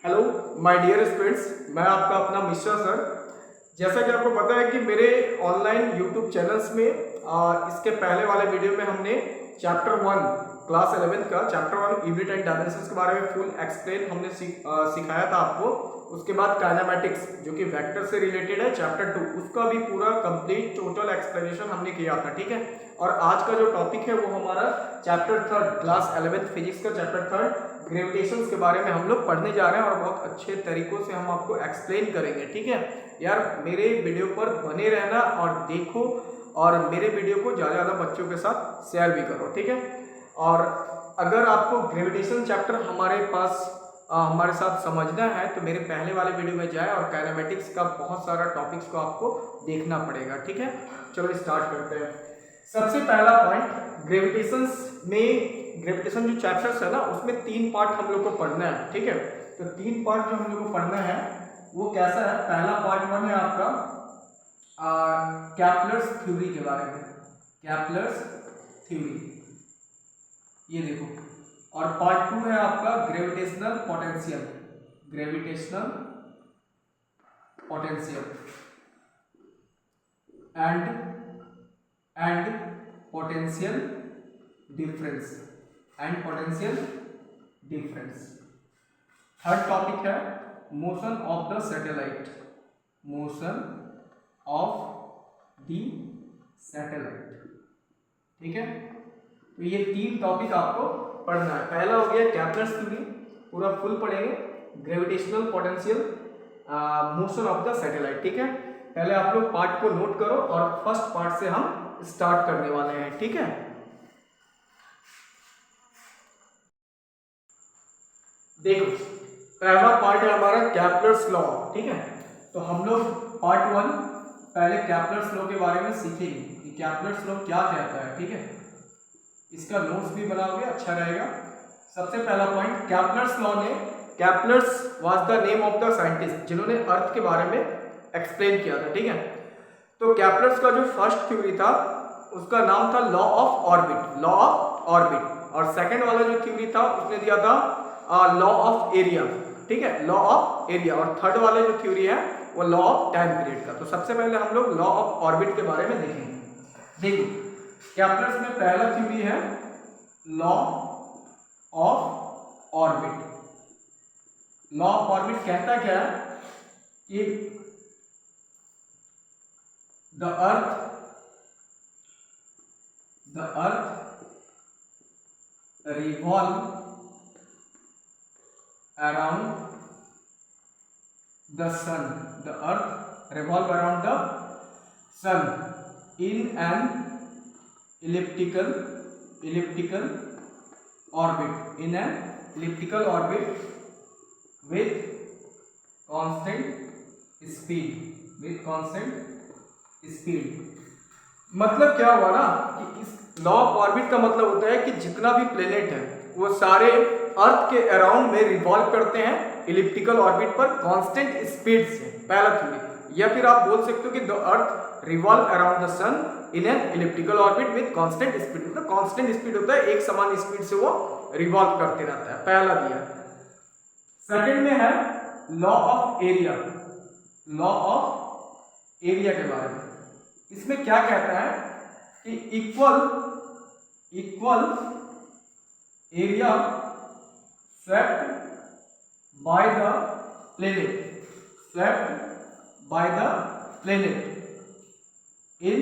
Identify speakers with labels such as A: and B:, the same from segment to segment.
A: Hello my dear students, मैं आपका अपना मिश्रा सर। जैसा कि आपको पता है कि मेरे ऑनलाइन यूट्यूब चैनल्स में इसके पहले वाले वीडियो में हमने चैप्टर 1 क्लास 11 का चैप्टर 1 यूनिट एंड डायमेंशंस के बारे में फुल एक्सप्लेन हमने सिखाया था आपको। उसके बाद काइनेमैटिक्स जो कि वेक्टर से रिलेटेड है चैप्टर 2, उसका भी पूरा कंप्लीट टोटल एक्सप्लेनेशन हमने किया था। ठीक है, और आज का जो टॉपिक है वो हमारा चैप्टर 3 क्लास 11 फिजिक्स का चैप्टर 3 ग्रेविटेशंस के बारे में हम लोग पढ़ने जा रहे हैं और बहुत अच्छे तरीकों से हम आपको एक्सप्लेन करेंगे। ठीक है यार, मेरे वीडियो पर बने रहना और देखो, और मेरे वीडियो को ज़्यादा ज़्यादा बच्चों के साथ शेयर भी करो। ठीक है, और अगर आपको ग्रेविटेशन चैप्टर हमारे साथ समझना है तो मेरे पहले वाले वीडियो में जाए और काइनेमैटिक्स का बहुत सारा टॉपिक्स को आपको देखना पड़ेगा। ठीक है, चलो स्टार्ट करते हैं। सबसे पहला पॉइंट, ग्रेविटेशन जो चैप्टर्स है ना, उसमें 3 पार्ट हम लोग को पढ़ना है। ठीक है, तो 3 पार्ट जो हम लोग को पढ़ना है वो कैसा है। पहला पार्ट 1 है आपका कैप्लर्स थ्योरी के बारे में, कैप्लर्स थ्योरी, ये देखो। और पार्ट 2 है आपका gravitational potential, gravitational potential and potential difference, and potential difference. Third topic है motion of the satellite, motion of the satellite. ठीक है, तो ये 3 टॉपिक आपको पढ़ना है। पहला हो गया कैप्लर्स थ्योरी, पूरा फुल पढ़ेंगे, gravitational potential, motion of the satellite. ठीक है, पहले आप लोग पार्ट को नोट करो और फर्स्ट पार्ट से हम स्टार्ट करने वाले हैं। ठीक है, देखो पहला पार्ट है हमारा कैप्लर्स लॉ। ठीक है, तो हम लोग पार्ट 1 पहले कैप्लर्स लॉ के बारे में सीखेंगे कि कैप्लर्स लॉ क्या कहता है। ठीक है, इसका नोट्स भी बनाओगे, अच्छा रहेगा। सबसे पहला पॉइंट, कैप्लर्स लॉ ने, Kepler's was the name of the scientist जिन्होंने अर्थ के बारे में एक्सप्लेन किया था। ठीक है, तो कैप्लर्स का जो फर्स्ट थ्योरी था उसका नाम था law of orbit, law of orbit. और सेकंड वाला जो थ्योरी था उसने दिया था लॉ ऑफ एरिया। ठीक है, लॉ ऑफ एरिया। और थर्ड वाले जो थ्योरी है वो लॉ ऑफ टाइम पीरियड का। तो सबसे पहले हम लोग लॉ ऑफ ऑर्बिट के बारे में देखेंगे। देखो कैप्लर्स में पहला थ्योरी है law of orbit. Law of orbit कहता क्या है कि the earth revolve around the sun, the earth revolve around the sun in an elliptical orbit, in an elliptical orbit with constant speed। मतलब क्या हुआ ना कि इस लॉ ऑफ ऑर्बिट का मतलब होता है कि जितना भी प्लेनेट है वो सारे अर्थ के अराउंड में रिवॉल्व करते हैं इलिप्टिकल ऑर्बिट पर कांस्टेंट स्पीड से, पहला थ्योरी। या फिर आप बोल सकते हो कि the earth revolve around the sun in an elliptical orbit with constant speed. मतलब कांस्टेंट स्पीड होता है एक समान स्पीड से वो रिवॉल्व करते रहता है, पहला दिया। सेकंड में है law of area, law of area के बारे में। इसमें क्या कहता है कि equal area swept by the planet in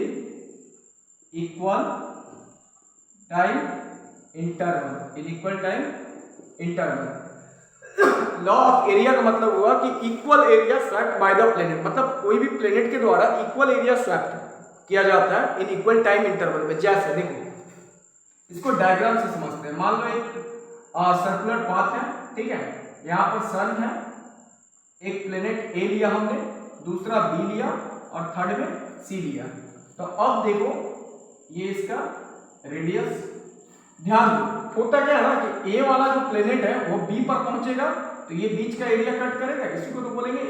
A: equal time interval. Law of area का मतलब हुआ कि equal area swept by the planet, मतलब कोई भी प्लेनेट के द्वारा इक्वल एरिया स्वेप्ट किया जाता है इन इक्वल टाइम इंटरवल में। जैसे देखो इसको डायग्राम से समझते हैं। मान लो एक सर्कुलर पाथ है। ठीक है, यहाँ पर सन है, एक प्लेनेट ए लिया हमने, दूसरा बी लिया और थर्ड में सी लिया। तो अब देखो ये इसका रेडियस, ध्यान दो होता क्या है ना कि ए वाला जो प्लेनेट है वो बी पर पहुंचेगा तो ये बीच का एरिया कट करेगा, इसी को तो बोलेंगे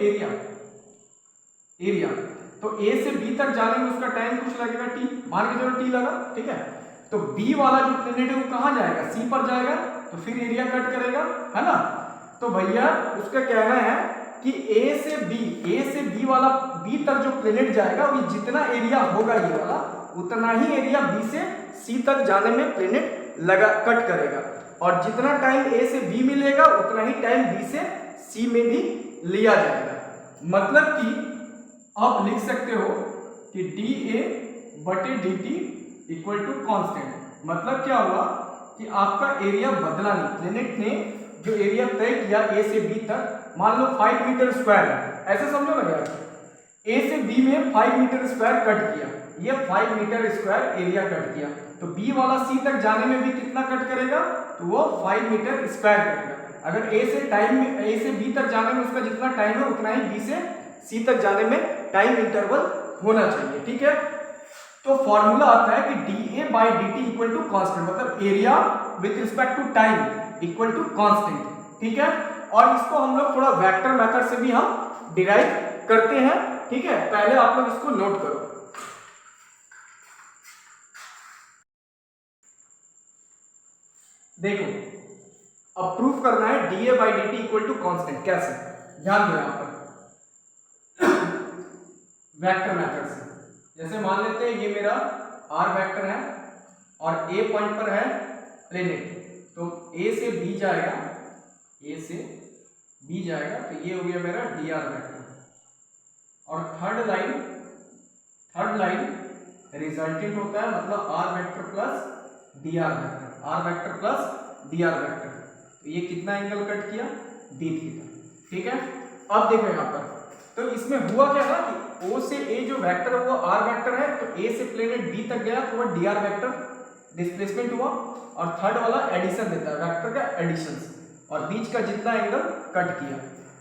A: एरिया। तो ए से बी तक जाने में उसका टाइम कुछ लगेगा टी, मान के चलो टी लगा। ठीक है, तो बी वाला जो प्लेनेट है वो कहां जाएगा, सी पर जाएगा, तो फिर एरिया कट करेगा, है ना। तो भैया उसका कहना है कि ए से बी वाला बी तक जो प्लेनेट जाएगा वो जितना एरिया होगा ये वाला उतना ही एरिया बी से सी तक जाने में प्लेनेट कट करेगा, और जितना टाइम ए से बी मिलेगा उतना ही टाइम बी से सी में भी लिया जाएगा। मतलब कि आप लिख सकते हो कि डी ए बटे d T equal to constant. मतलब क्या हुआ कि आपका एरिया बदला नहीं, प्लेनेट ने जो एरिया तय किया ए से बी तक, मान लो 5 मीटर स्क्वायर है, ऐसे समझो ना यार, ए से बी में 5 मीटर स्क्वायर कट किया, ये 5 मीटर स्क्वायर एरिया कट किया, तो बी वाला सी तक जाने में भी कितना कट करेगा, तो वो 5 मीटर स्क्वायर करेगा। अगर ए से बी तक जाने में उसका जितना टाइम है उतना ही बी से सी तक जाने में टाइम इंटरवल होना चाहिए, ठीक है। तो फॉर्मूला आता है कि D A by D T equal to constant, मतलब area with respect to time equal to constant, ठीक है। और इसको हम लोग थोड़ा वेक्टर मेथड से भी हम डिराइव करते हैं, ठीक है। पहले आप लोग इसको नोट करो। देखो अब प्रूफ करना है d A by D T equal to constant, कैसे, ध्यान दो यहां पर वेक्टर मेथड से। जैसे मान लेते हैं ये मेरा आर वेक्टर है और ए पॉइंट पर है प्लेनेट, तो ए से बी जाएगा, ए से बी जाएगा, तो ये हो गया मेरा डी आर वेक्टर। और थर्ड लाइन रिजल्टेंट होता है, मतलब are vector plus d are vector, r vector plus d are vector. तो ये कितना एंगल कट किया, डी थीटा, ठीक है। अब देखो यहाँ पर, तो इसमें हुआ क्या था कि ओ से ए जो वेक्टर है वो आर वेक्टर है, तो ए से प्लेनेट बी तक गया तो वो डी आर वेक्टर डिस्प्लेसमेंट हुआ, और थर्ड वाला एडिशन देता है, वेक्टर का एडिशन, और बीच का जितना एंगल कट किया।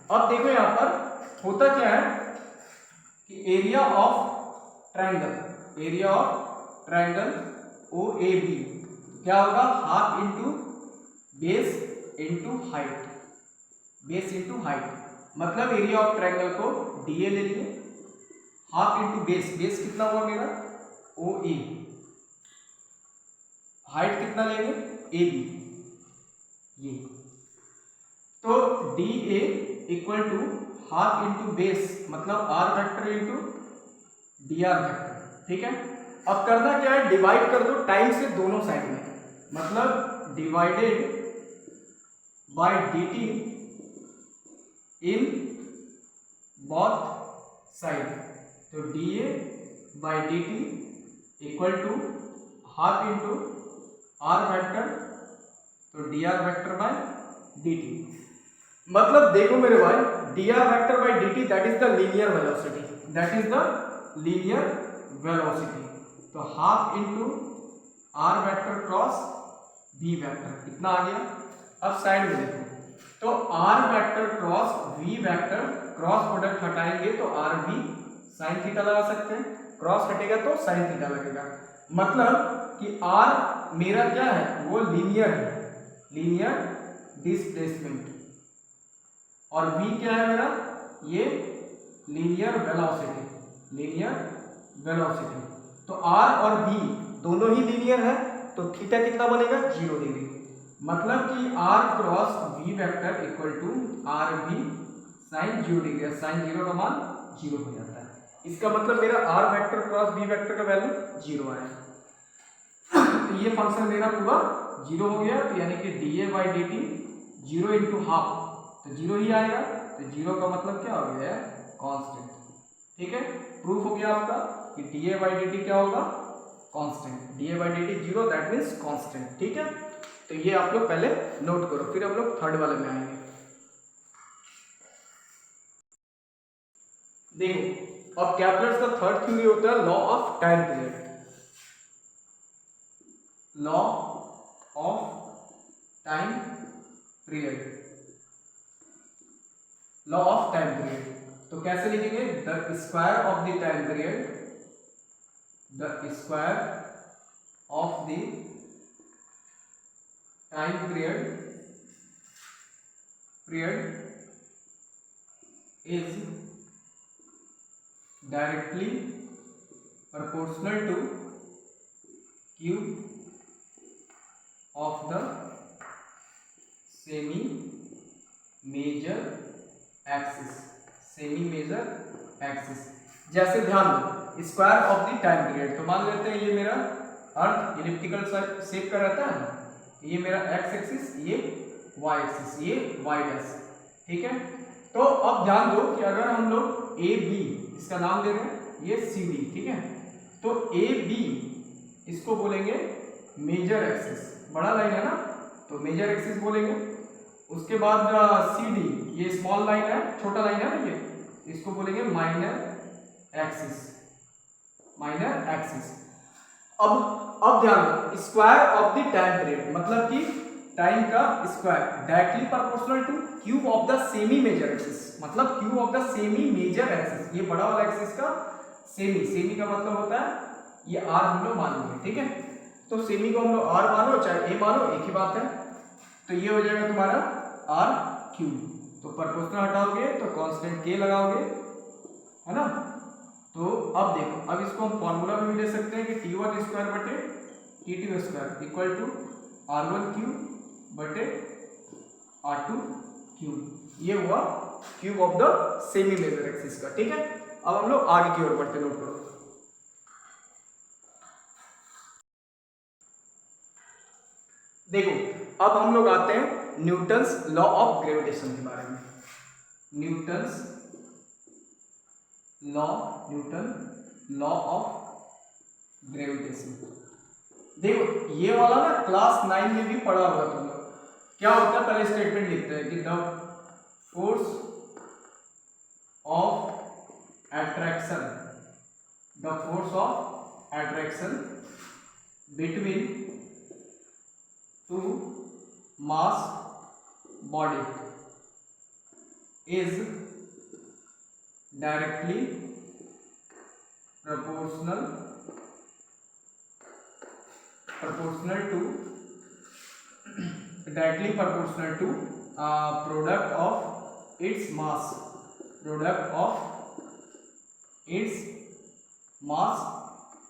A: अब देखो यहाँ पर होता क्या है कि area of triangle O A B क्या होगा, half into base into height, base into height. मतलब एरिया ऑफ ट्रायंगल को डी ए ले लिए, हाफ इंटू बेस, बेस कितना हुआ मेरा ओ ए, हाइट कितना लेंगे ए बी, ये। तो D A equal to half into base, मतलब are vector into D are vector, ठीक है। अब करना क्या है, डिवाइड कर दो टाइम से दोनों साइड में, मतलब divided by d t in both side, तो D A by D T equal to half into r vector, तो d are vector by d t. मतलब देखो मेरे भाई, d are vector by D t that is the linear velocity, that is the linear velocity. तो half into r vector cross v vector, कितना आ गया। अब साइड में देखो, तो r vector cross v vector, cross product हटाएंगे तो आर वी साइन थीटा लगा सकते हैं, क्रॉस हटेगा तो साइन थीटा लगेगा। मतलब कि आर मेरा क्या है, वो लीनियर है, लीनियर डिस्प्लेसमेंट, और वी क्या है मेरा, ये लीनियर वेलोसिटी, लीनियर वेलोसिटी। तो आर और वी दोनों ही लीनियर है, तो थीटा कितना बनेगा, 0 डिग्री। मतलब कि r cross v vector equal to r v sine 0 degree, sine 0 का मान 0 हो जाता है। इसका मतलब मेरा r vector cross v vector का वैल्यू 0 आया, तो ये फंक्शन मेरा पूरा 0 हो गया। तो यानी कि D A by D T 0 into half, तो 0 ही आएगा, तो 0 का मतलब क्या हो गया, कांस्टेंट, ठीक है। प्रूफ हो गया आपका कि D A by D T क्या होगा, constant, D A by D T 0 that means constant, ठीक है। तो ये आप लोग पहले नोट करो, फिर हम लोग थर्ड वाले में आएंगे। देखो अब कैपलर्स का थर्ड थ्योरी होता है law of time period, law of time period, law of time period. तो कैसे लिखेंगे, the square of the time period, the square of the time period is directly proportional to cube of the semi major axis, semi major axis. जैसे ध्यान दो, square of the time period, तो मान लेते हैं ये मेरा अर्थ इलिप्टिकल शेप का रहता है ना, ये मेरा एक्स एक्सिस, ये वाई एक्सिस, ये वाई डैश, ठीक है। तो अब ध्यान दो कि अगर हम लोग ए बी, इसका नाम दे रहे हैं ये सी डी, ठीक है, तो ए बी इसको बोलेंगे मेजर एक्सिस, बड़ा लाइन है ना तो मेजर एक्सिस बोलेंगे। उसके बाद सी डी, ये स्मॉल लाइन है, छोटा लाइन है ना ये, इसको बोलेंगे माइनर एक्सिस, माइनर एक्सिस। अब ध्यान दो, square of the time period मतलब कि टाइम का square directly proportional to cube of the semi major axis, मतलब cube of the semi major axis, ये बड़ा वाला एक्सिस का सेमी, सेमी का मतलब होता है ये आर हम लोग मानेंगे, ठीक है। तो सेमी को हम लोग आर मानो चाहे ए मानो, एक ही बात है। तो ये हो जाएगा तुम्हारा आर क्यूब, तो प्रोपोर्शनल हटाओगे तो कांस्टेंट के लगाओगे, है ना। तो अब देखो, अब इसको हम फॉर्मूला में भी ले सकते हैं कि T1 स्क्वायर बटे T2 square equal to R1 cube बटे R2 क्यूब, ये हुआ cube of the semi major axis का, ठीक है। अब हम लोग आगे की ओर बढ़ते, नोट करो। देखो अब हम लोग आते हैं न्यूटन्स लॉ ऑफ ग्रेविटेशन के बारे में। Newton law of gravitation. देखो ये वाला ना क्लास 9 में भी पढ़ा होगा तुम लोग। क्या होता है, पहले स्टेटमेंट लिखते हैं कि the force of attraction between two mass body is directly proportional to product of its mass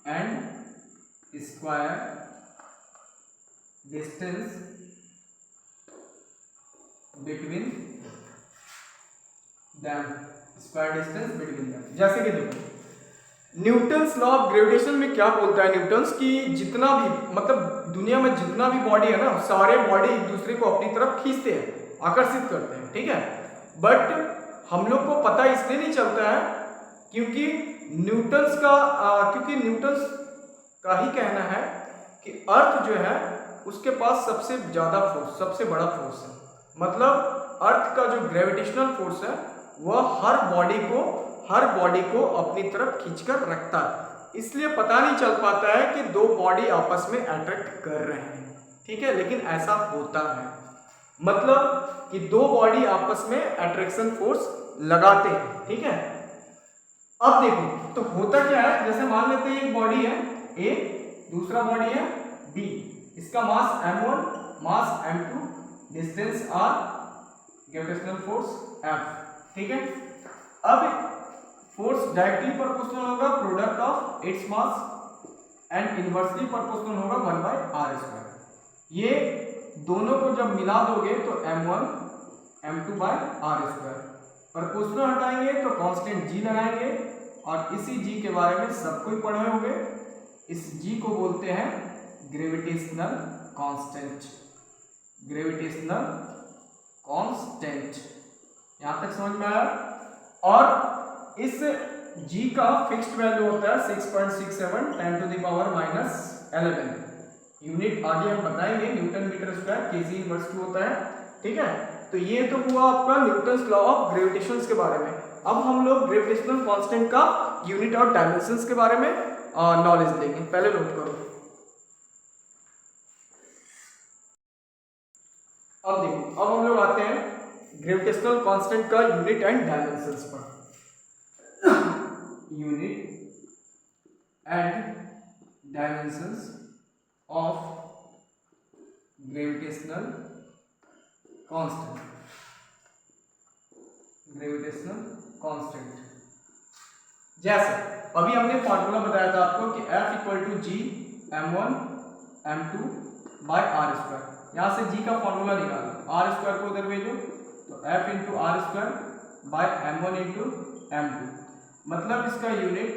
A: and square distance between them, जैसे कि देखो न्यूटन्स लॉ ऑफ ग्रेविटेशन में क्या बोलता है न्यूटन्स की जितना भी मतलब दुनिया में जितना भी बॉडी है ना, सारे बॉडी एक दूसरे को अपनी तरफ खींचते हैं, आकर्षित करते हैं, ठीक है। बट हम लोग को पता इसलिए नहीं चलता है क्योंकि न्यूटन्स का ही कहना है कि अर्थ जो है उसके पास सबसे ज्यादा फोर्स, सबसे बड़ा फोर्स है। मतलब अर्थ का जो ग्रेविटेशनल फोर्स है वह हर बॉडी को अपनी तरफ खींचकर रखता है, इसलिए पता नहीं चल पाता है कि दो बॉडी आपस में अट्रैक्ट कर रहे हैं, ठीक है, लेकिन ऐसा होता है। मतलब कि दो बॉडी आपस में अट्रैक्शन फोर्स लगाते हैं, ठीक है। अब देखो तो होता क्या है, जैसे मान लेते हैं एक बॉडी है A, दूसरा बॉडी है B, इसका मास m1, मास m2, distance r, gravitational force F, ठीक है। अब फोर्स डायरेक्टली प्रोपोर्शनल होगा product of its mass and inversely proportional होगा 1/r²। ये दोनों को जब मिला दोगे तो m1 m2/r²। प्रोपोर्शनल हटाएंगे तो कांस्टेंट g लगाएंगे, और इसी g के बारे में सबको ही पढ़े होंगे। इस g को बोलते हैं ग्रेविटेशनल कांस्टेंट। यहां तक समझ में आया। और इस g का फिक्स्ड वैल्यू होता है 6.67 10⁻⁻11 यूनिट, आगे हम बताएंगे newton metre square KG inverse two होता है, ठीक है। तो ये तो हुआ आपका न्यूटन्स लॉ ऑफ ग्रेविटेशन के बारे में। अब हम लोग ग्रेविटेशनल कांस्टेंट का यूनिट और डायमेंशंस के बारे में नॉलेज लेंगे। पहले नोट करो। अब देखो, अब हम लोग आते हैं ग्रेविटेशनल कांस्टेंट का यूनिट एंड डायमेंशंस पर। Unit and dimensions of gravitational constant. जैसे अभी हमने फॉर्मूला बताया था आपको कि F = G m1 m2/r²। यहां से G का फॉर्मूला निकालो, r² को उधर भेजो तो तो F into R square by m1 into m2, मतलब इसका यूनिट,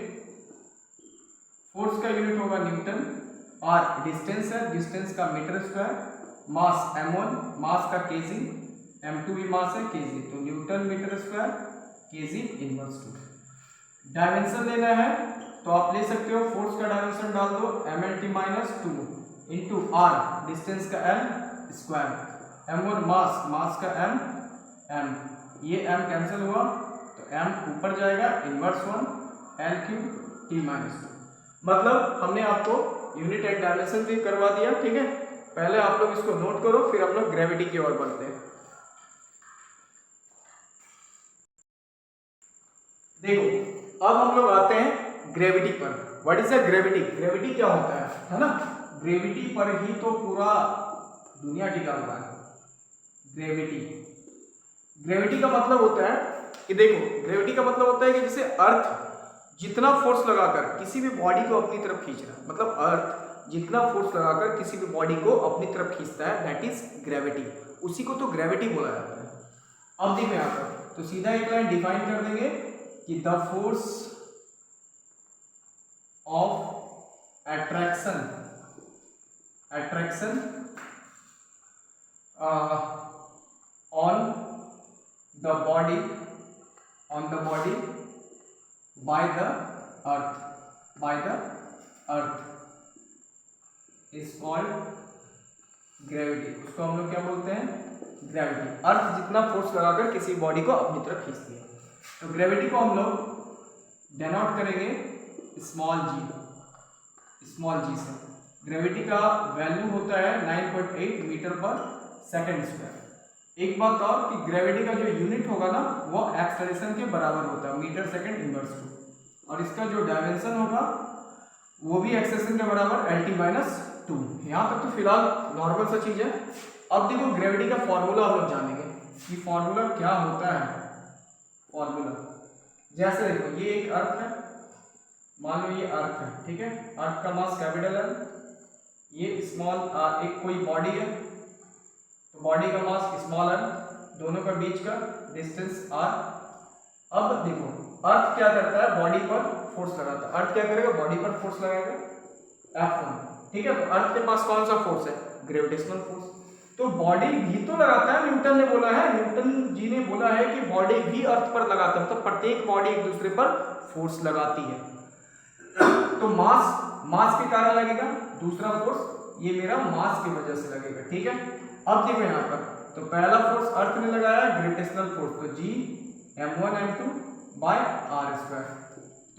A: फोर्स का यूनिट होगा न्यूटन, और डिस्टेंस है, डिस्टेंस का metre square, mass m1 mass का केजी, m2 भी मास है केजी, तो newton metre square KG inverse 2। Dimension लेना है तो आप ले सकते हो, फोर्स का डायमेंशन डाल दो mlt minus 2 into r distance का l square, m1 mass, mass का m, ये m कैंसिल हुआ तो m ऊपर जाएगा inverse 1 l cube t minus 2। मतलब हमने आपको यूनिट एंड डायमेंशन भी करवा दिया, ठीक है। पहले आप लोग इसको नोट करो, फिर हम लोग ग्रेविटी की ओर बढ़ते हैं। देखो अब हम लोग आते हैं ग्रेविटी पर। What is a gravity? Gravity क्या होता है ना? ग्रेविटी पर ही तो पूरा दुनिया टिका हुआ है। ग्रेविटी, ग्रेविटी का मतलब होता है कि देखो, ग्रेविटी का मतलब होता है कि जैसे अर्थ जितना फोर्स लगाकर किसी भी बॉडी को अपनी तरफ खींच रहा है, मतलब अर्थ जितना फोर्स लगाकर किसी भी बॉडी को अपनी तरफ खींचता है, दैट इज ग्रेविटी। उसी को तो ग्रेविटी बोला जाता है। अब देखो यहाँ पर तो सीधा एक लाइन डिफाइन कर देंगे कि the force of attraction, attraction on the body, on the body by the earth, by the earth is called gravity. उसको हम लोग क्या बोलते हैं? ग्रेविटी। अर्थ जितना फोर्स लगाकर किसी बॉडी को अपनी तरफ खींचती है, तो ग्रेविटी को हम लोग डेनोट करेंगे स्मॉल जी, स्मॉल जी से। ग्रेविटी का वैल्यू होता है 9.8 मीटर पर सेकेंड स्क्वायर। एक बात और कि ग्रेविटी का जो यूनिट होगा ना वो एक्सेलरेशन के बराबर होता है, मीटर सेकेंड इनवर्स 2, और इसका जो डायमेंशन होगा वो भी एक्सेलरेशन के बराबर lt माइनस 2। यहाँ तक तो फिलहाल नॉर्मल सा चीज है। अब देखो ग्रेविटी का फॉर्मूला हम लोग जानेंगे कि फॉर्मूला क्या होता है। फॉर्मूला जैसे देखो, ये एक अर्थ है, मान लो ये अर्थ है, ठीक है। अर्थ का मास कैपिटल है, ये स्मॉल एक कोई बॉडी है, तो बॉडी का मास स्मॉल है, दोनों का बीच का डिस्टेंस r। अब देखो अर्थ क्या करता है, बॉडी पर फोर्स लगाता है। अर्थ क्या करेगा, बॉडी पर फोर्स लगाएगा F1, ठीक है। तो अर्थ के पास कौन सा फोर्स है? Gravitational force. तो बॉडी भी तो लगाता है, न्यूटन ने बोला है, न्यूटन जी ने बोला है कि बॉडी भी अर्थ पर लगाता है, मतलब प्रत्येक बॉडी एक दूसरे पर फोर्स लगाती है। तो मास, मास के कारण लगेगा दूसरा फोर्स, ये मेरा मास की वजह से लगेगा, ठीक है। अब देखो यहाँ पर तो पहला फोर्स अर्थ ने लगाया ग्रेविटेशनल फोर्स, तो G m1 m2 by r square.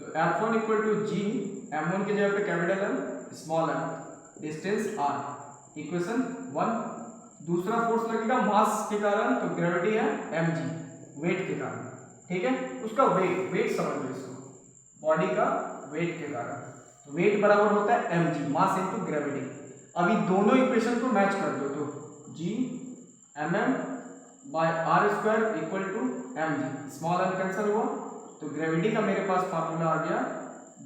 A: तो F1 equal to G, m1 की जगह पे capital M, small m, distance r, equation 1। दूसरा फोर्स लगेगा मास के कारण, तो ग्रेविटी है mg, वेट के कारण, ठीक है। उसका वेट, वेट समझ लो इसको, बॉडी का वेट के कारण, तो वेट बराबर होता है mg, मास इनटू ग्रेविटी। अभी दोनों इक्वेशन को मैच कर दो, तो g mm by r square equal to mg, small m cancel हुआ, तो ग्रेविटी का मेरे पास फार्मूला आ गया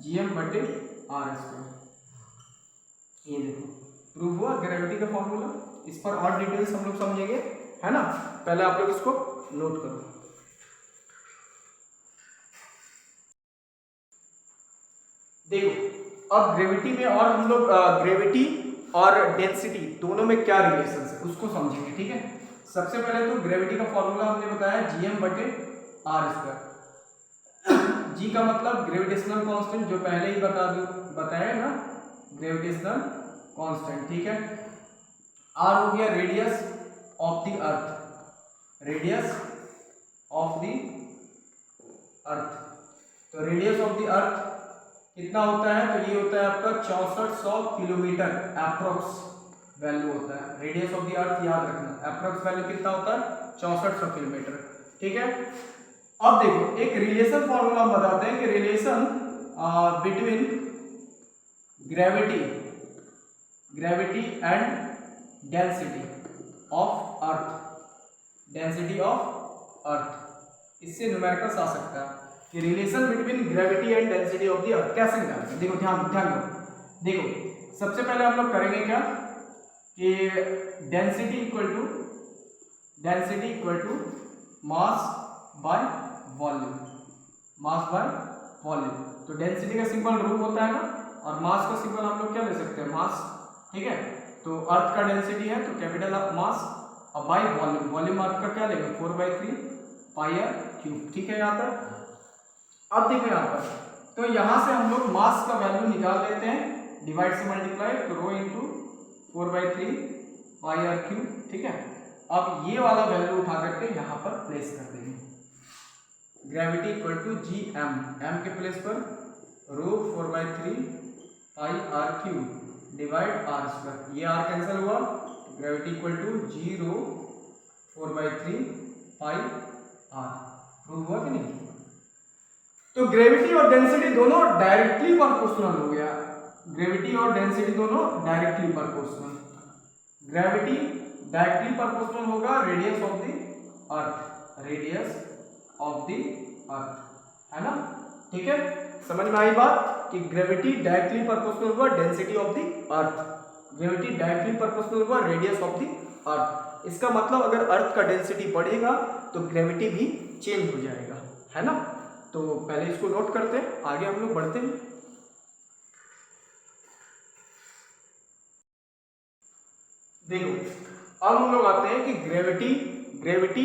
A: gm बटे r स्क्वायर। ये देखो प्रूव हुआ ग्रेविटी का फॉर्मूला। इस पर और डिटेल्स हम लोग समझेंगे, है ना। पहले आप लोग इसको नोट करो। देखो अब ग्रेविटी में और हम लोग ग्रेविटी और डेंसिटी दोनों में क्या रिलेशन है उसको समझेंगे, ठीक है। सबसे पहले तो ग्रेविटी का फॉर्मूला हमने बताया gm बटे r स्क्वायर। g का मतलब ग्रेविटेशनल कांस्टेंट, जो पहले ही बताया ना, ग्रेविटेशनल कांस्टेंट, ठीक है। r हो गया radius of the earth, radius of the अर्थ। तो रेडियस ऑफ द अर्थ कितना होता है, तो ये होता है आपका 6400 किलोमीटर अप्रोक्स वैल्यू होता है। रेडियस ऑफ द अर्थ याद रखना, अप्रोक्स वैल्यू कितना होता है, 6400 किलोमीटर, ठीक है। अब देखो एक रिलेशन फॉर्मूला हम बताते हैं कि relation between gravity, gravity and density of earth, density of earth. इससे न्यूमेरिकल्स आ सकता है कि relation between gravity and density of the अर्थ कैसे निकालेंगे। देखो ध्यान दो, देखो सबसे पहले हम लोग करेंगे क्या कि density equal to mass by volume, mass by volume. तो डेंसिटी का सिंपल रूप होता है ना, और मास का सिंपल हम लोग क्या ले सकते हैं, मास, ठीक है। तो अर्थ का डेंसिटी है तो कैपिटल ऑफ मास, और बाय वॉल्यूम, वॉल्यूम अर्थ का क्या लेंगे 4/3 पाई आर क्यूब, ठीक है यहाँ तक। अब देखो यहाँ पर, तो यहाँ से हम लोग मास का वैल्यू निकाल लेते हैं, डिवाइड से मल्टीप्लाई, तो rho into 4/3 pi R cube, ठीक है। अब ये वाला वैल्यू उठा करके यहाँ पर प्लेस कर देंगे, gravity equal to G M, M के प्लेस पर rho 4/3 pi R cube divide R square, ये आर कैंसिल हुआ, gravity equal to G rho 4/3 pi R, prove हुआ कि नहीं। तो ग्रेविटी और डेंसिटी दोनों डायरेक्टली प्रोपोर्शनल हो गया, ग्रेविटी और डेंसिटी दोनों directly proportional, gravity directly proportional होगा radius of the earth, radius of the earth, है ना, ठीक है। समझ में आई बात कि ग्रेविटी डायरेक्टली प्रोपोर्शनल हुआ density of the earth, gravity directly proportional हुआ रेडियस ऑफ द अर्थ। इसका मतलब अगर अर्थ का डेंसिटी बढ़ेगा तो ग्रेविटी भी चेंज हो जाएगा, है ना। तो पहले इसको नोट करते हैं, आगे हम लोग बढ़ते हैं। देखो अब हम लोग आते हैं कि ग्रेविटी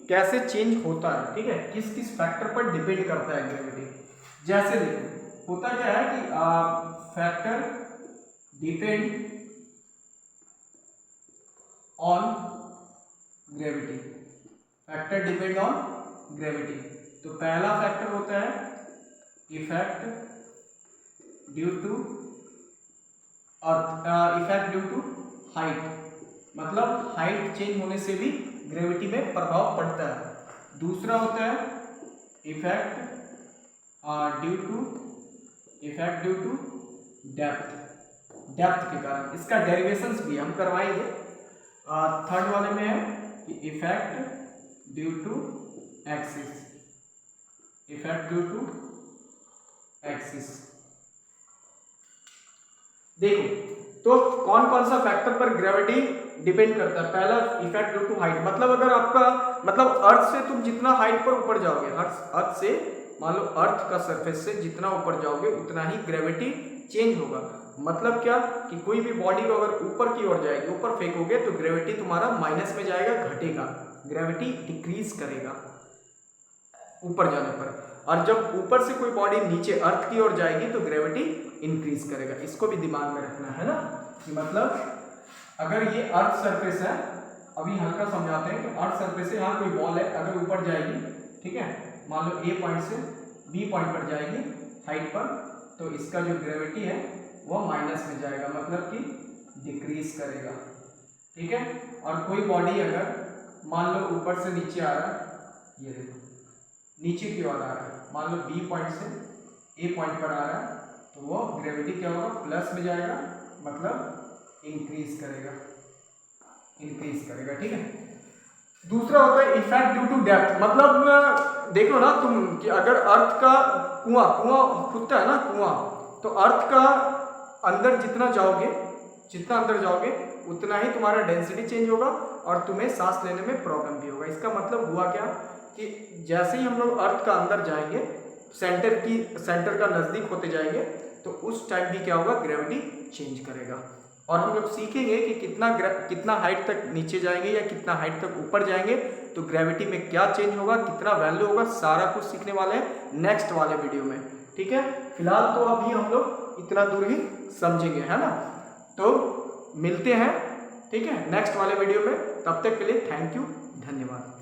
A: कैसे चेंज होता है, ठीक है, किस किस फैक्टर पर डिपेंड करता है ग्रेविटी। जैसे देखो होता क्या है कि factor depend on gravity, factor depend on gravity. तो पहला फैक्टर होता है effect due to earth, effect due to height, मतलब हाइट चेंज होने से भी ग्रेविटी में प्रभाव पड़ता है। दूसरा होता है effect due to depth, depth के कारण, इसका डेरिवेशंस भी हम करवाएंगे। थर्ड वाले में है कि effect due to axis, effect due to axis. देखो तो कौन कौन सा फैक्टर पर ग्रेविटी डिपेंड करता है। पहला इफेक्ट ड्यू टू हाइट, मतलब अगर आपका मतलब अर्थ से तुम जितना हाइट पर ऊपर जाओगे, अर्थ से मान लो अर्थ का सरफेस से जितना ऊपर जाओगे उतना ही ग्रेविटी चेंज होगा। मतलब क्या कि कोई भी बॉडी को अगर ऊपर की ओर जाएगी, ऊपर फेंकोगे तो ग्रेविटी तुम्हारा माइनस में जाएगा, घटेगा, ग्रेविटी डिक्रीज करेगा ऊपर जाने पर। और जब ऊपर से कोई बॉडी नीचे अर्थ की ओर जाएगी तो ग्रेविटी इंक्रीज करेगा। इसको भी दिमाग में रखना है ना, कि मतलब अगर ये अर्थ सरफेस है, अभी हल्का समझाते हैं कि अर्थ सरफेस है, यहाँ कोई बॉल है, अगर ऊपर जाएगी, ठीक है, मान लो ए पॉइंट से बी पॉइंट पर जाएगी हाइट पर, तो इसका जो ग्रेविटी है वो माइनस में जाएगा, मतलब कि डिक्रीज करेगा, ठीक है। और कोई बॉडी अगर मान लो ऊपर से नीचे आ रहा है, ये देखो नीचे की ओर आ रहा है, मान लो बी पॉइंट से ए पॉइंट पर आ रहा है, तो वो ग्रेविटी क्या होगा, प्लस में जाएगा, मतलब इंक्रीज करेगा, इंक्रीज करेगा, ठीक है। दूसरा होता है इफेक्ट ड्यू टू डेप्थ, मतलब देखो ना तुम कि अगर अर्थ का कुआं खुदता है ना कुआं, तो अर्थ का अंदर जितना अंदर जाओगे उतना ही तुम्हारा डेंसिटी चेंज होगा और तुम्हें सांस लेने में प्रॉब्लम भी होगा। इसका मतलब हुआ क्या कि जैसे ही हम लोग अर्थ का अंदर जाएंगे, सेंटर का नजदीक होते जाएंगे, तो उस टाइम भी क्या होगा, ग्रेविटी चेंज करेगा। और हम लोग सीखेंगे कि कितना हाइट तक नीचे जाएंगे या कितना हाइट तक ऊपर जाएंगे तो ग्रेविटी में क्या चेंज होगा, कितना वैल्यू होगा, सारा कुछ सीखने वाले हैं नेक्स्ट वाले वीडियो में, ठीक है। फिलहाल तो अभी हम लोग इतना दूर ही समझेंगे, है ना। तो मिलते हैं, ठीक है, नेक्स्ट वाले वीडियो में। तब तक के लिए थैंक यू, धन्यवाद।